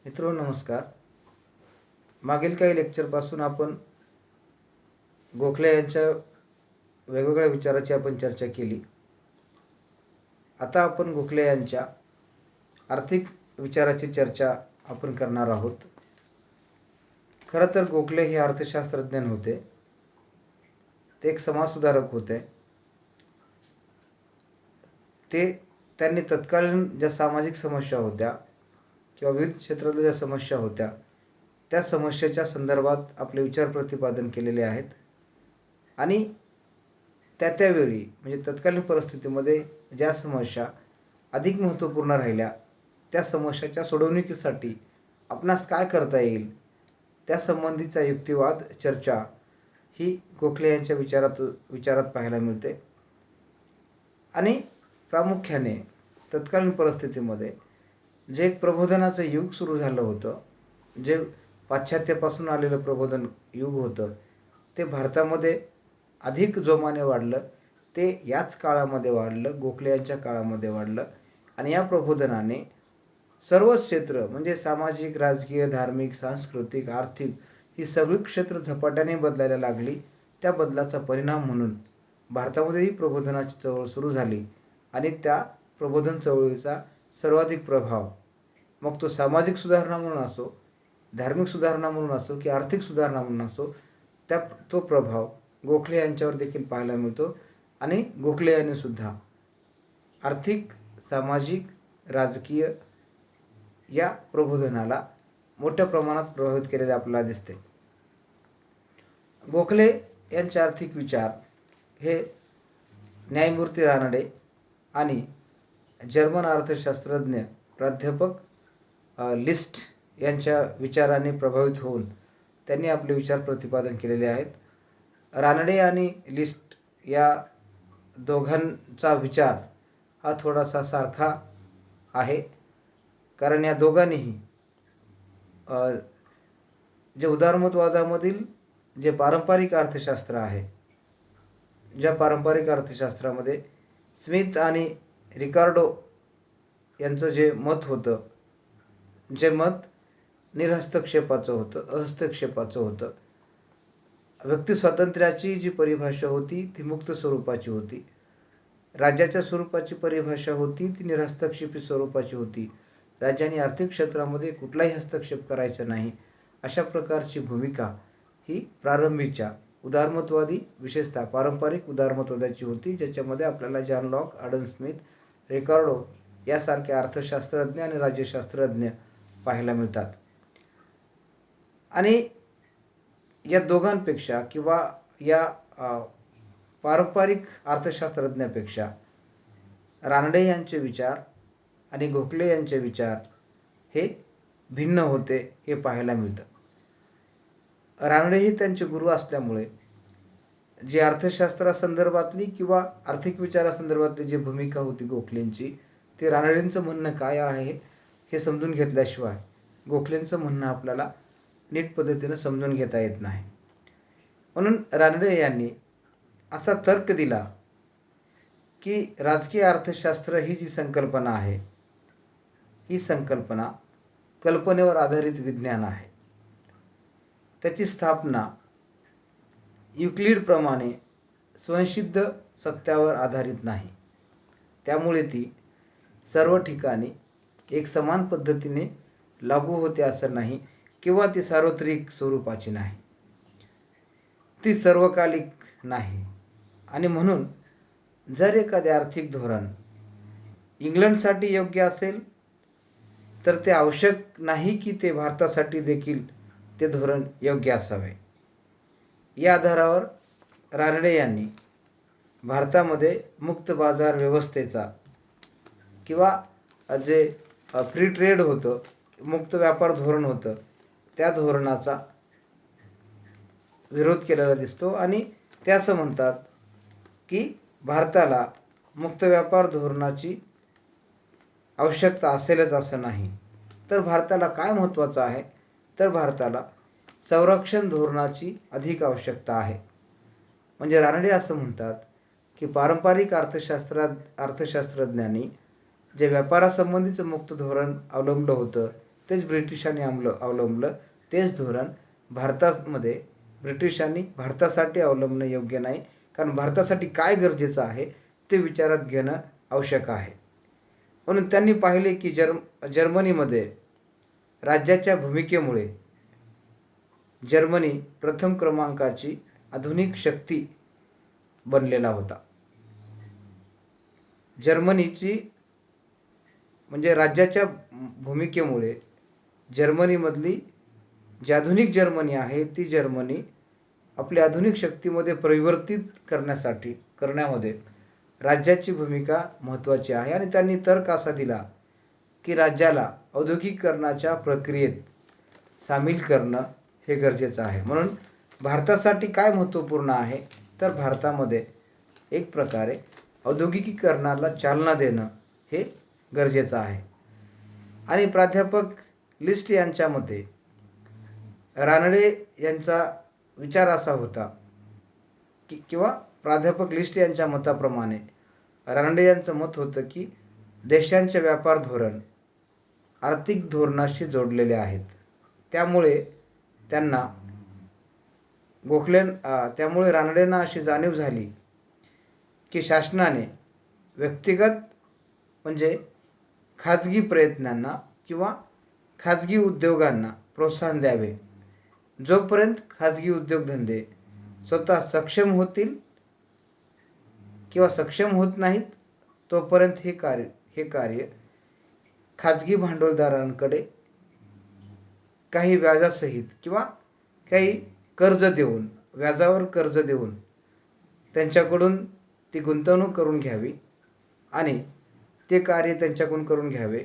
मित्रांनो नमस्कार. मागील काही लेक्चरपासून आपण गोखले यांच्या वेगवेगळ्या विचाराची आपण चर्चा केली. आता आपण गोखले यांच्या आर्थिक विचाराची चर्चा आपण करणार आहोत. खरं तर गोखले हे अर्थशास्त्रज्ञ होते. ते एक समाजसुधारक होते. त्यांनी तत्कालीन ज्या सामाजिक समस्या होत्या किंवा विविध क्षेत्रातल्या ज्या समस्या होत्या त्या समस्येच्या संदर्भात आपले विचार प्रतिपादन केलेले आहेत. आणि त्यावेळी म्हणजे तत्कालीन परिस्थितीमध्ये ज्या समस्या अधिक महत्त्वपूर्ण राहिल्या त्या समस्याच्या सोडवणुकीसाठी आपणास काय करता येईल त्या संबंधीचा युक्तिवाद चर्चा ही गोखले यांच्या विचारात पाहायला मिळते. आणि प्रामुख्याने तत्कालीन परिस्थितीमध्ये जे एक प्रबोधनाचं युग सुरू झालं होतं, जे पाश्चात्यापासून आलेलं प्रबोधन युग होतं, ते भारतामध्ये अधिक जोमाने वाढलं. ते याच काळामध्ये वाढलं, गोखले यांच्या काळामध्ये वाढलं. आणि या प्रबोधनाने सर्व क्षेत्र म्हणजे सामाजिक, राजकीय, धार्मिक, सांस्कृतिक, आर्थिक ही सगळी क्षेत्र झपाट्याने बदलायला लागली. त्या बदलाचा परिणाम म्हणून भारतामध्येही प्रबोधनाची चळवळ सुरू झाली. आणि त्या प्रबोधन चळवळीचा सर्वाधिक प्रभाव मग तो सामाजिक सुधारणा म्हणून असो, धार्मिक सुधारणा म्हणून असो की आर्थिक सुधारणा म्हणून असो, तो प्रभाव गोखले यांच्यावर देखील पाहायला मिळतो. आणि गोखले यांनी सुद्धा आर्थिक, सामाजिक, राजकीय या प्रबोधनाला मोठ्या प्रमाणात प्रभावित केलेले आपल्याला दिसते. गोखले यांचे आर्थिक विचार हे न्यायमूर्ती रानडे आणि जर्मन अर्थशास्त्रज्ञ प्राध्यापक लिस्ट यांच्या विचाराने प्रभावित होऊन त्यांनी आपले विचार प्रतिपादन केलेले आहेत. रानडे आणि लिस्ट या दोघांचा विचार हा थोडासा सारखा आहे, कारण या दोघांनीही जे उदारमतवादामधील जे पारंपरिक अर्थशास्त्र आहे, ज्या पारंपरिक अर्थशास्त्रामध्ये स्मिथ आणि रिकार्डो यांचं जे मत होतं, जे मत निरहस्तक्षेपाचं होतं, हस्तक्षेपाचं होतं. व्यक्ती स्वातंत्र्याची जी परिभाषा होती ती मुक्त स्वरूपाची होती. राज्याच्या स्वरूपाची परिभाषा होती ती निरहस्तक्षेपी स्वरूपाची होती. राज्याने आर्थिक क्षेत्रामध्ये कुठलाही हस्तक्षेप करायचा नाही अशा प्रकारची भूमिका ही प्रारंभीच्या उदारमतवादी, विशेषतः पारंपरिक उदारमतवादाची होती, ज्याच्यामध्ये आपल्याला जॉन लॉक, ॲडम स्मिथ, रिकार्डो यासारखे अर्थशास्त्रज्ञ आणि राज्यशास्त्रज्ञ पाहायला मिळतात. आणि या दोघांपेक्षा किंवा या पारंपरिक अर्थशास्त्रज्ञापेक्षा रानडे यांचे विचार आणि गोखले यांचे विचार हे भिन्न होते हे पाहायला मिळतं. रानडे हे त्यांचे गुरु असल्यामुळे जी अर्थशास्त्रासंदर्भातली किंवा आर्थिक विचारासंदर्भातली जी भूमिका होती गोखलेंची, ते रानडेंचं म्हणणं काय आहे हे समजून घेतल्याशिवाय गोखलेंचं म्हणणं आपल्याला नीट पद्धतीनं समजून घेता येत नाही. म्हणून रानडे यांनी असा तर्क दिला की राजकीय अर्थशास्त्र ही जी संकल्पना आहे, ही संकल्पना कल्पनेवर आधारित विज्ञान आहे. त्याची स्थापना युक्लिडप्रमाणे स्वयंसिद्ध सत्यावर आधारित नाही. त्यामुळे ती सर्व ठिकाणी एक समान पद्धतीने लागू होते असं नाही किंवा ती सार्वत्रिक स्वरूपाची नाही, ती सर्वकालिक नाही. आणि म्हणून जर एखादे आर्थिक धोरण इंग्लंडसाठी योग्य असेल तर ते आवश्यक नाही की ते भारतासाठी देखील ते धोरण योग्य असावे. या आधारावर रानडे यांनी भारतामध्ये मुक्त बाजार व्यवस्थेचा किंवा जे फ्री ट्रेड होतं, मुक्त व्यापार धोरण होतं, त्या धोरणाचा विरोध केलेला दिसतो. आणि ते असं म्हणतात की भारताला मुक्त व्यापार धोरणाची आवश्यकता असेलच असं नाही, तर भारताला काय महत्त्वाचं आहे, तर भारताला संरक्षण धोरणाची अधिक आवश्यकता आहे. म्हणजे रानडे असं म्हणतात की पारंपरिक अर्थशास्त्रज्ञांनी जे व्यापारासंबंधीचं मुक्त धोरण अवलंबलं होतं तेच ब्रिटिशांनी अवलंबलं. तेच धोरण भारतामध्ये ब्रिटिशांनी भारतासाठी अवलंबणं योग्य नाही. कारण भारतासाठी काय गरजेचं आहे ते विचारात घेणं आवश्यक आहे. म्हणून त्यांनी पाहिले की जर्मनीमध्ये राज्याच्या भूमिकेमुळे जर्मनी प्रथम क्रमांकाची आधुनिक शक्ती बनलेला होता. जर्मनीची म्हणजे राज्याच्या भूमिकेमुळे जर्मनीमधली जी आधुनिक जर्मनी आहे ती जर्मनी आपल्या आधुनिक शक्तीमध्ये परिवर्तित करण्यामध्ये राज्याची भूमिका महत्त्वाची आहे. आणि त्यांनी तर्क असा दिला की राज्याला औद्योगिकीकरणाच्या प्रक्रियेत सामील करणं हे गरजेचं आहे. म्हणून भारतासाठी काय महत्त्वपूर्ण आहे तर भारतामध्ये एक प्रकारे औद्योगिकीकरणाला चालना देणं हे गरजेचं आहे. आणि प्राध्यापक लिस्ट यांच्या मते रानडे यांचा विचार असा होता की किंवा प्राध्यापक लिस्ट यांच्या मताप्रमाणे रानडे यांचं मत होतं की देशांचे व्यापार धोरण आर्थिक धोरणाशी जोडलेले आहेत. त्यामुळे त्यामुळे रानडेंना अशी जाणीव झाली की शासनाने व्यक्तिगत म्हणजे खाजगी प्रयत्नांना किंवा खाजगी उद्योगांना प्रोत्साहन द्यावे. जोपर्यंत खाजगी उद्योगधंदे स्वतः सक्षम होतील किंवा सक्षम होत नाहीत तोपर्यंत हे कार्य खाजगी भांडवलदारांकडे काही व्याजासहित किंवा काही व्याजावर कर्ज देऊन त्यांच्याकडून ती गुंतवणूक करून घ्यावी आणि ते कार्य त्यांच्याकडून करून घ्यावे.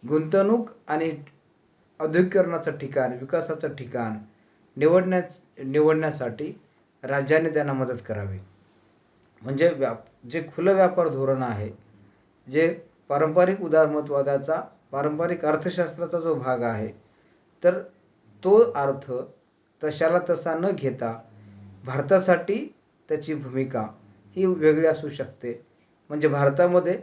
गुंतवणूक आणि औद्योगिकीकरणाचं ठिकाण, विकासाचं ठिकाण निवडण्यासाठी राज्याने त्यांना मदत करावी. म्हणजे जे खुलं व्यापार धोरण आहे, जे पारंपरिक उदारमतवादाचा पारंपरिक अर्थशास्त्राचा जो भाग आहे, तर तो अर्थ तशाला तसा न घेता भारतासाठी त्याची भूमिका ही वेगळी असू शकते. म्हणजे भारतामध्ये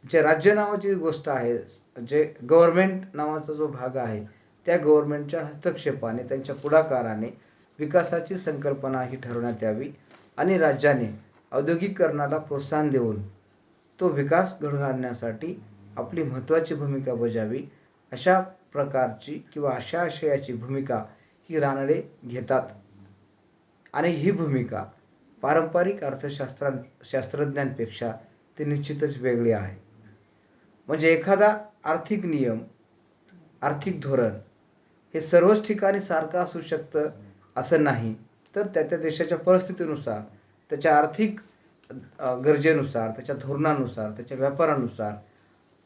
जे राज्य नावाची गोष्ट आहे, जे गव्हर्मेंट नावाचा जो भाग आहे, त्या गव्हर्मेंटच्या हस्तक्षेपाने त्यांच्या पुढाकाराने विकासाची संकल्पना ही ठरवण्यात यावी आणि राज्याने औद्योगिकीकरणाला प्रोत्साहन देऊन तो विकास घडवून आणण्यासाठी आपली महत्त्वाची भूमिका बजावी. अशा प्रकारची किंवा अशा आशयाची भूमिका ही रानडे घेतात. आणि ही भूमिका पारंपरिक शास्त्रज्ञांपेक्षा ती निश्चितच वेगळी आहे. म्हणजे एखादा आर्थिक नियम, आर्थिक धोरण हे सर्वच ठिकाणी सारखं असू शकतं असं नाही. तर त्या देशाच्या परिस्थितीनुसार, त्याच्या आर्थिक गरजेनुसार, त्याच्या धोरणानुसार, त्याच्या व्यापारानुसार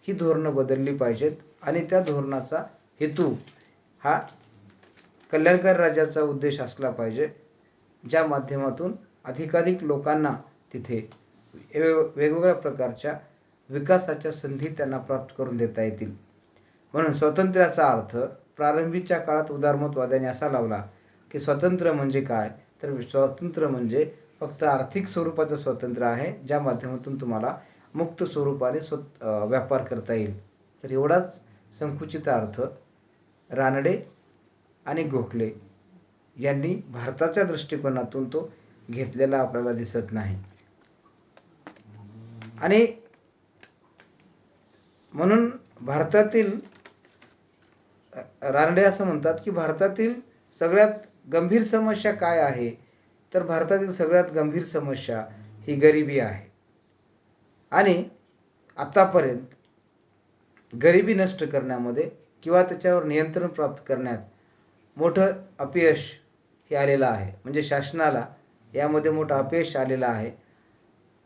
ही धोरणं बदलली पाहिजेत. आणि त्या धोरणाचा हेतू हा कल्याणकारी राज्याचा उद्देश असला पाहिजे, ज्या माध्यमातून अधिकाधिक लोकांना तिथे वेगवेगळ्या प्रकारच्या विकासाच्या संधी त्यांना प्राप्त करून देता येतील. म्हणून स्वातंत्र्याचा अर्थ प्रारंभीच्या काळात उदारमतवाद्यांनी असा लावला की स्वातंत्र्य म्हणजे काय, तर स्वातंत्र्य म्हणजे फक्त आर्थिक स्वरूपाचं स्वातंत्र्य आहे, ज्या माध्यमातून तुम्हाला मुक्त स्वरूपाने व्यापार करता येईल. तर एवढाच संकुचित अर्थ रानडे आणि गोखले यांनी भारताच्या दृष्टिकोनातून तो घेतलेला आपल्याला दिसत नाही. आणि म्हणून भारतातील रानडे असं म्हणतात की भारतातील सगळ्यात गंभीर समस्या काय आहे, तर भारतातील सगळ्यात गंभीर समस्या ही गरिबी आहे. आणि आतापर्यंत गरिबी नष्ट करण्यामध्ये किंवा त्याच्यावर नियंत्रण प्राप्त करण्यात मोठं अपयश हे आलेलं आहे. म्हणजे शासनाला यामध्ये मोठं अपयश आलेलं आहे.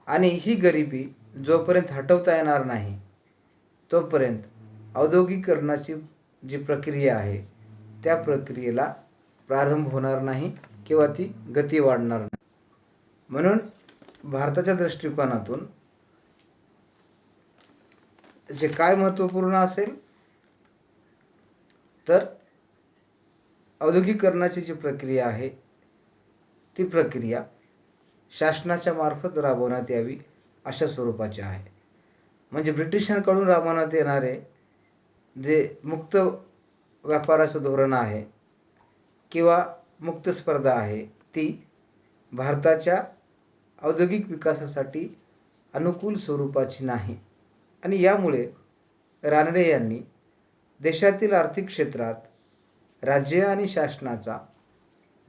आणि ही गरिबी जोपर्यंत हटवता येणार नाही तोपर्यंत औद्योगिकीकरणाची जी प्रक्रिया आहे त्या प्रक्रियेला प्रारंभ होणार नाही किंवा ती गती वाढणार नाही. म्हणून भारताच्या दृष्टिकोनातून जे काय महत्त्वपूर्ण असेल तर औद्योगिकीकरणाची जी प्रक्रिया आहे ती प्रक्रिया शासनाच्या मार्फत राबवण्यात यावी अशा स्वरूपाची आहे. म्हणजे ब्रिटिशांकडून राबवण्यात येणारे जे मुक्त व्यापाराचं धोरण आहे किंवा मुक्त स्पर्धा आहे ती भारताच्या औद्योगिक विकासासाठी अनुकूल स्वरूपाची नाही. आणि यामुळे रानडे यांनी देशातील आर्थिक क्षेत्रात राज्य आणि शासनाचा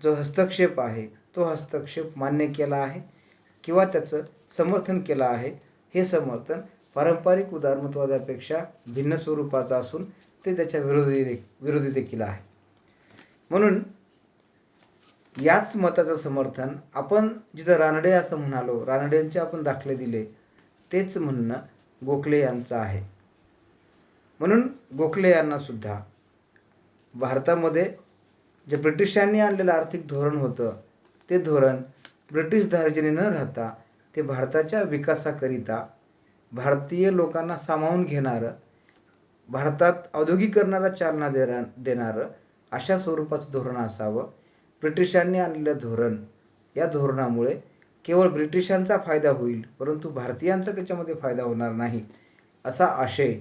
जो हस्तक्षेप आहे तो हस्तक्षेप मान्य केला आहे किंवा त्याचं समर्थन केलं आहे. हे समर्थन पारंपरिक उदारमतवादापेक्षा भिन्न स्वरूपाचं असून ते त्याच्या विरोधी देखील आहे. म्हणून याच मताचं समर्थन आपण जिथं रानडे असं म्हणालो, रानडेंचे आपण दाखले दिले, तेच म्हणणं गोखले यांचं आहे. म्हणून गोखले यांना सुद्धा भारतामध्ये जे ब्रिटिशांनी आणलेलं आर्थिक धोरण होतं ते धोरण ब्रिटिश धार्जिने न राहता ते भारताच्या विकासाकरिता भारतीय लोकांना सामावून घेणारं, भारतात औद्योगिकरणाला चालना देणारं अशा स्वरूपाचं धोरण असावं. ब्रिटिशांनी आणलेलं धोरण, या धोरणामुळे केवळ ब्रिटिशांचा फायदा होईल परंतु भारतीयांचा त्याच्यामध्ये फायदा होणार नाही असा आशय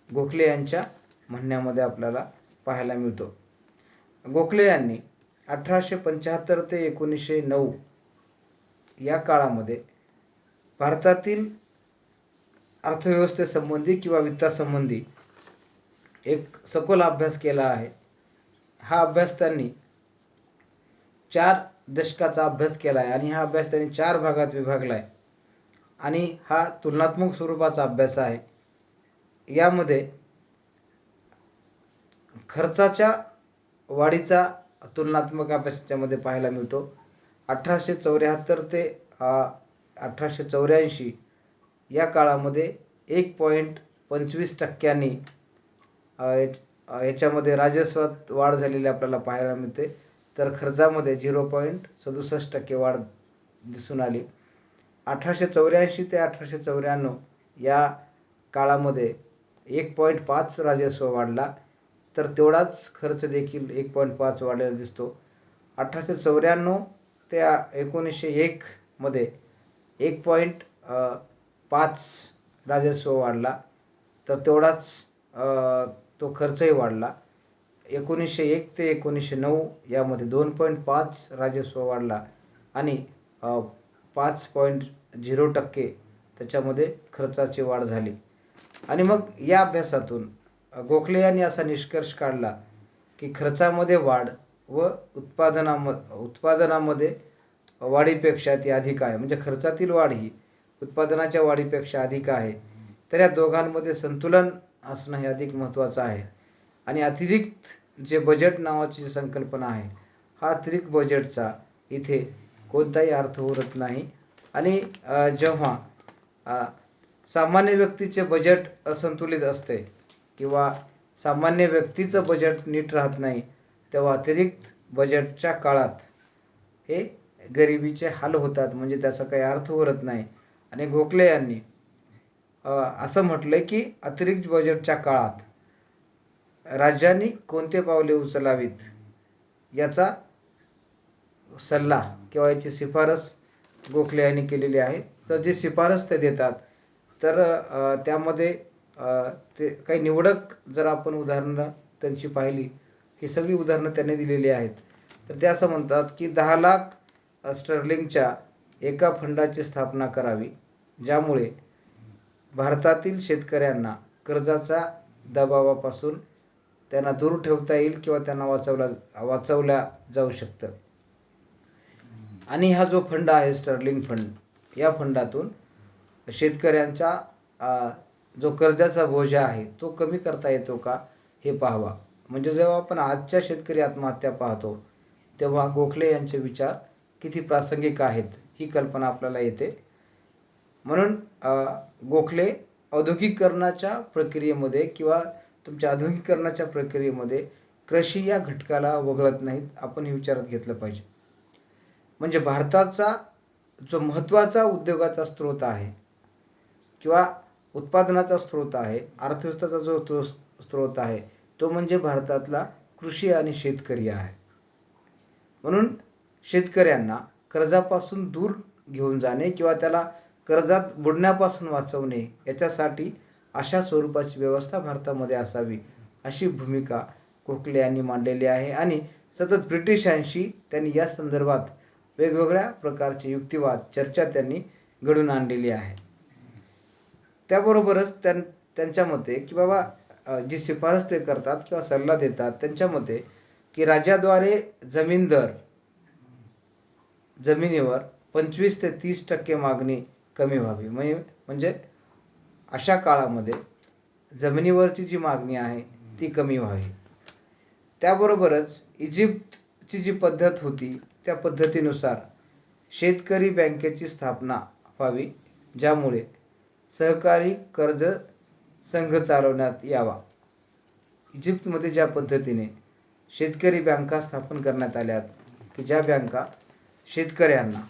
गोखले यांच्या म्हणण्यामध्ये आपल्याला पाहायला मिळतो. गोखले यांनी 1875 ते 1909 या काळामध्ये भारतातील अर्थव्यवस्थेसंबंधी किंवा वित्तासंबंधी एक सखोल अभ्यास केला आहे. हा अभ्यास त्यांनी 4 दशकाचा अभ्यास केला आहे आणि हा अभ्यास त्यांनी 4 भागात विभागला आहे आणि हा तुलनात्मक स्वरूपाचा अभ्यास आहे. यामध्ये खर्चाच्या वाढीचा तुलनात्मक अभ्यास त्याच्यामध्ये पाहायला मिळतो. 1874 ते 1884 या काळामध्ये 1.25% याच्यामध्ये राजस्वात वाढ झालेली आपल्याला पाहायला मिळते. तर खर्चामध्ये 0.67% वाढ दिसून आली. 1884 ते 1894 या काळामध्ये 1.5 राजस्व वाढला, तर तेवढाच खर्च देखील 1.5 वाढलेला दिसतो. 1894 ते 1901 मध्ये 1.5 राजस्व वाढला, तर तेवढाच तो खर्चही वाढला. 1901 ते 1909 यामध्ये 2.5 राजस्व वाढला आणि 5.0% त्याच्यामध्ये खर्चाची वाढ झाली. आणि मग या अभ्यासातून गोखले यांनी असा निष्कर्ष काढला की खर्चामध्ये वाढ व उत्पादनामध्ये वाढीपेक्षा ती अधिक आहे. म्हणजे खर्चातील वाढ ही उत्पादनाच्या वाढीपेक्षा अधिक आहे. तर या दोघांमध्ये संतुलन असणं हे अधिक महत्त्वाचं आहे. आणि अतिरिक्त जे बजेट नावाची जी संकल्पना आहे, हा अतिरिक्त बजेटचा इथे कोणताही अर्थ उरत नाही. आणि जेव्हा सामान्य व्यक्तीचे बजेट असंतुलित असते किंवा सामान्य व्यक्तीचं बजेट नीट राहत नाही, तेव्हा अतिरिक्त बजेटच्या काळात हे गरिबीचे हाल होतात. म्हणजे त्याचा काही अर्थ उरत नाही. आणि गोखले यांनी असं म्हटलं की अतिरिक्त बजेटच्या काळात राज्यांनी कोणते पावले उचलावीत याचा सल्ला किंवा याची शिफारस गोखले यांनी केलेली आहे. तर जी शिफारस ते देतात तर त्यामध्ये ते काही निवडक जर आपण उदाहरणं त्यांची पाहिली, ही सगळी उदाहरणं त्यांनी दिलेली आहेत. तर ते असं म्हणतात की 10 लाख स्टर्लिंगच्या एका फंडाची स्थापना करावी, ज्यामुळे भारतातील शेतकऱ्यांना कर्जाचा दबावापासून त्यांना दूर ठेवता येईल किंवा त्यांना वाचवल्या जाऊ शकतं. आणि हा जो फंड आहे स्टर्लिंग फंड, या फंडातून शेतकऱ्यांचा जो कर्जाचा बोजा आहे तो कमी करता येतो का हे पाहावा. म्हणजे जेव्हा आपण आजच्या शेतकरी आत्महत्या पाहतो तेव्हा गोखले यांचे विचार किती प्रासंगिक आहेत ही कल्पना आपल्याला येते. म्हणून गोखले औद्योगिकरणाच्या प्रक्रियेमध्ये किंवा तुमच्या आधुनिकीकरणाच्या प्रक्रियेमध्ये कृषी या घटकाला वगळत नाहीत. आपण हे विचारात घेतलं पाहिजे. म्हणजे भारताचा जो महत्त्वाचा उद्योगाचा स्रोत आहे किंवा उत्पादनाचा स्रोत आहे, अर्थव्यवस्थेचा जो स्रोत आहे, तो म्हणजे भारतातला कृषी आणि शेतकरी आहे. म्हणून शेतकऱ्यांना कर्जापासून दूर घेऊन जाणे किंवा त्याला कर्जात बुडण्यापासून वाचवणे, याच्यासाठी अशा स्वरूपाची व्यवस्था भारतामध्ये असावी अशी भूमिका गोखले यांनी मांडलेली आहे. आणि सतत ब्रिटिशांशी त्यांनी या संदर्भात वेगवेगळ्या प्रकारचे युक्तिवाद चर्चा त्यांनी घडून आणलेली आहे. त्याबरोबरच त्यांच्या मते की बाबा जी शिफारस ते करतात किंवा सल्ला देतात त्यांच्या मते की राज्याद्वारे जमिनीवर 25 ते 30% मागणी कमी व्हावी. म्हणजे अशा काळामध्ये जमिनीवरची जी मागणी आहे ती कमी व्हावी. त्याबरोबरच इजिप्तची जी पद्धत होती त्या पद्धतीनुसार शेतकरी बँकेची स्थापना व्हावी, ज्यामुळे सहकारी कर्ज संघ चालवण्यात यावा. इजिप्तमध्ये ज्या पद्धतीने शेतकरी बँका स्थापन करण्यात आल्यात की ज्या बँका शेतकऱ्यांना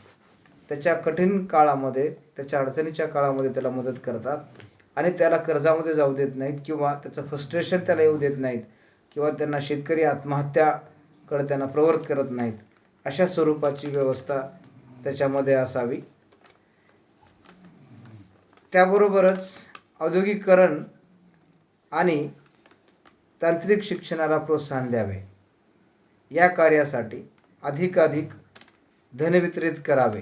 त्याच्या कठीण काळामध्ये, त्याच्या अडचणीच्या काळामध्ये त्याला मदत करतात आणि त्याला कर्जामध्ये जाऊ देत नाहीत किंवा त्याचं फ्रस्ट्रेशन त्याला येऊ देत नाहीत किंवा त्यांना शेतकरी आत्महत्याकडे त्यांना प्रवृत्त करत नाहीत, अशा स्वरूपाची व्यवस्था त्याच्यामध्ये असावी. त्याबरोबरच औद्योगिकीकरण आणि तांत्रिक शिक्षणाला प्रोत्साहन द्यावे. या कार्यासाठी अधिकाधिक धन वितरित करावे.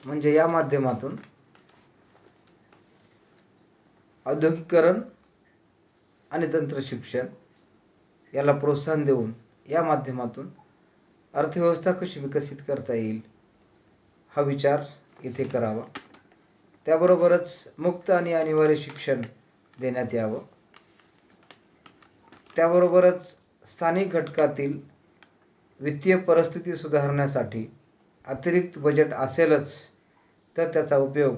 म्हणजे या माध्यमातून औद्योगिकीकरण आणि तंत्रशिक्षण याला प्रोत्साहन देऊन या माध्यमातून अर्थव्यवस्था कशी विकसित करता येईल हा विचार इथे करावा. त्याबरोबरच मुक्त आणि अनिवार्य शिक्षण देण्यात यावं. त्याबरोबरच स्थानिक घटकातील वित्तीय परिस्थिती सुधारण्यासाठी अतिरिक्त बजेट असेलच तर त्याचा उपयोग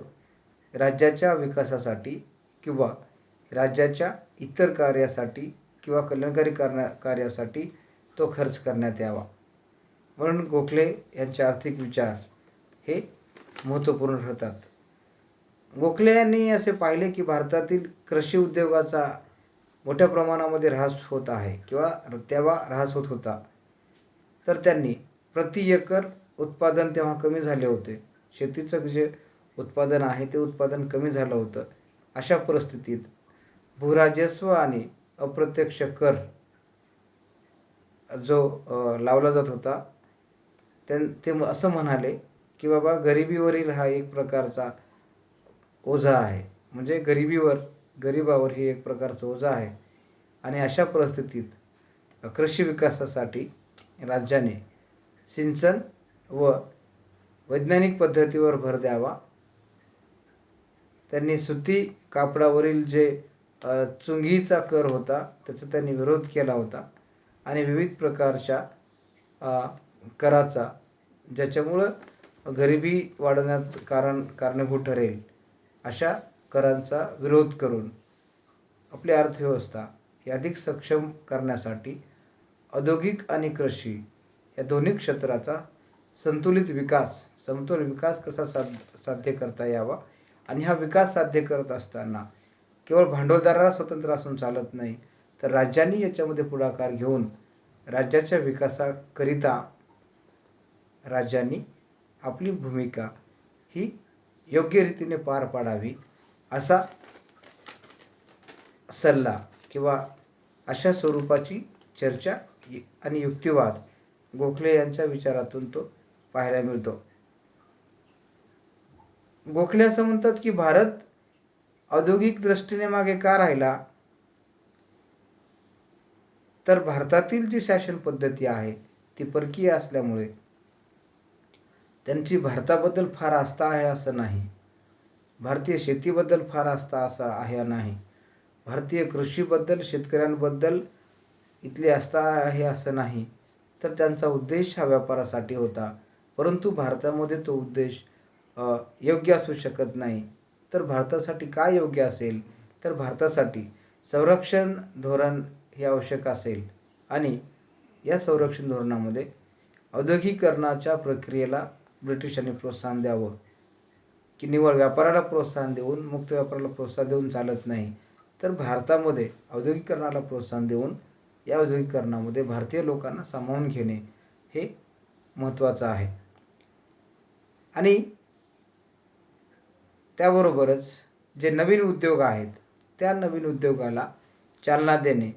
राज्याच्या विकासासाठी किंवा राज्याच्या इतर कार्यासाठी किंवा कल्याणकारी कार्यासाठी तो खर्च करण्यात यावा. म्हणून गोखले यांचे आर्थिक विचार हे महत्त्वपूर्ण ठरतात. गोखले यांनी असे पाहिले की भारतातील कृषी उद्योगाचा मोठ्या प्रमाणामध्ये ऱ्हास होत आहे किंवा तेव्हा ऱ्हास होत होता. तर त्यांनी प्रति एकर उत्पादन तेव्हा कमी झाले होते. शेतीचं जे उत्पादन आहे ते उत्पादन कमी झालं होतं. अशा परिस्थितीत भूराजस्व आणि अप्रत्यक्ष कर जो लावला जात होता ते असं म्हणाले की बाबा गरिबीवरील हा एक प्रकारचा ओझा आहे. म्हणजे गरिबावर ही एक प्रकारचं ओझा आहे. आणि अशा परिस्थितीत कृषी विकासासाठी राज्याने सिंचन व वैज्ञानिक पद्धतीवर भर द्यावा. त्यांनी सुती कापडावरील जे चुंगीचा कर होता त्याचा त्यांनी विरोध केला होता आणि विविध प्रकारच्या कराचा ज्याच्यामुळं गरिबी वाढवण्यात कारणीभूत ठरेल अशा करांचा विरोध करून आपली अर्थव्यवस्था ही अधिक सक्षम करण्यासाठी औद्योगिक आणि कृषी या दोन्ही क्षेत्राचा समतोल विकास कसा साध्य करता यावा. आणि हा विकास साध्य करत असताना केवळ भांडवलदाराला स्वतंत्र असून चालत नाही, तर राज्यांनी याच्यामध्ये पुढाकार घेऊन राज्याच्या विकासाकरिता राज्यांनी आपली भूमिका ही योग्य रीतीने पार पाडावी असा सल्ला किंवा अशा स्वरूपाची चर्चा आणि युक्तिवाद गोखले यांच्या विचारातून तो पाहायला मिळतो. गोखले असं म्हणतात की भारत औद्योगिक दृष्टीने मागे का राहिला, तर भारतातील जी शासन पद्धती आहे ती परकीय असल्यामुळे त्यांची भारताबद्दल फार आस्था आहे असं नाही. भारतीय शेतीबद्दल फार आस्था असं आहे नाही. भारतीय कृषीबद्दल, शेतकऱ्यांबद्दल इथली आस्था आहे असं नाही. तर त्यांचा उद्देश हा व्यापारासाठी होता. परंतु भारतामध्ये तो उद्देश योग्य असू शकत नाही. तर भारतासाठी काय योग्य असेल, तर भारतासाठी संरक्षण धोरण हे आवश्यक असेल आणि या संरक्षण धोरणामध्ये औद्योगिकीकरणाच्या प्रक्रियेला ब्रिटिशांनी प्रोत्साहन द्यावं. की निव्वळ व्यापाराला प्रोत्साहन देऊन, मुक्त व्यापाराला प्रोत्साहन देऊन चालत नाही. तर भारतामध्ये औद्योगिकीकरणाला प्रोत्साहन देऊन या औद्योगिकीकरणामध्ये भारतीय लोकांना सामावून घेणे हे महत्त्वाचं आहे. आणि त्याबरोबरच जे नवीन उद्योग आहेत त्या नवीन उद्योगाला चालना देणे,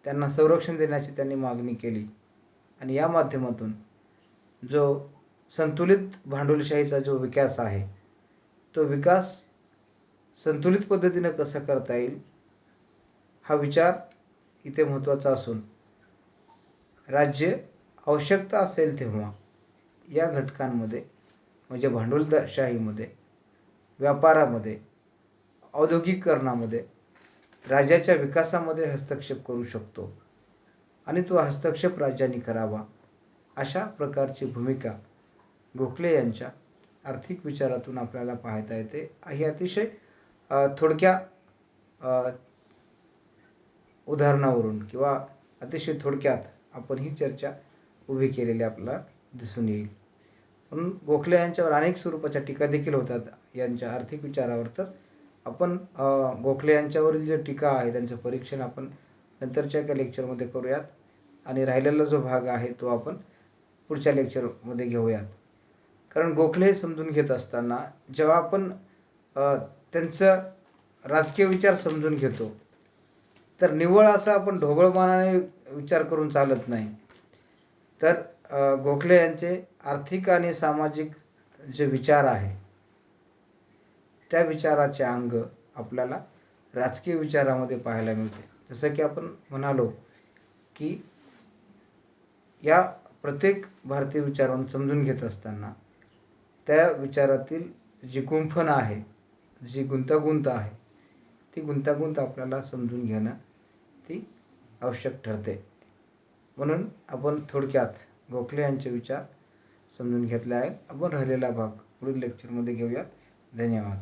त्यांना संरक्षण देण्याची त्यांनी मागणी केली. आणि या माध्यमातून जो संतुलित भांडवलशाहीचा जो विकास आहे तो विकास संतुलित पद्धतीनं कसा करता येईल हा विचार इथे महत्त्वाचा असून राज्य आवश्यकता असेल तेव्हा या घटकांमध्ये म्हणजे भांडवलशाहीमध्ये, व्यापारामध्ये, औद्योगिकरणामध्ये राज्याच्या विकासामध्ये हस्तक्षेप करू शकतो आणि तो हस्तक्षेप राज्यांनी करावा अशा प्रकारची भूमिका गोखले यांच्या आर्थिक विचारातून आपल्याला पाहता येते. ही अतिशय थोडक्या उदाहरणावरून किंवा अतिशय थोडक्यात आपण ही चर्चा उभी केलेली आपल्याला दिसून येईल. म्हणून गोखले यांच्यावर अनेक स्वरूपाच्या टीका देखील होतात यांच्या आर्थिक विचारावर. तर आपण गोखले यांच्यावरील जे टीका आहे त्यांचं परीक्षण आपण नंतरच्या एका लेक्चरमध्ये करूयात आणि राहिलेला जो भाग आहे तो आपण पुढच्या लेक्चरमध्ये घेऊयात. कारण गोखले समजून घेत असताना जेव्हा आपण त्यांचं राजकीय विचार समजून घेतो तर निव्वळ असा आपण ढोबळमानाने विचार करून चालत नाही. तर गोखले यांचे आर्थिक आणि सामाजिक जे विचार आहे त्या विचाराचे अंग आपल्याला राजकीय विचारामध्ये पाहायला मिळते. जसं की आपण म्हणालो की या प्रत्येक भारतीय विचारांना समजून घेत असताना त्या विचारातील जी गुंफण आहे, जी गुंतागुंत आहे ती गुंतागुंत आपल्याला समजून घेणं ती आवश्यक ठरते. म्हणून आपण थोडक्यात गोखले यांचे विचार समजून घेतले आहेत. आपण राहिलेला भाग पुढील लेक्चरमध्ये घेऊयात. धन्यवाद.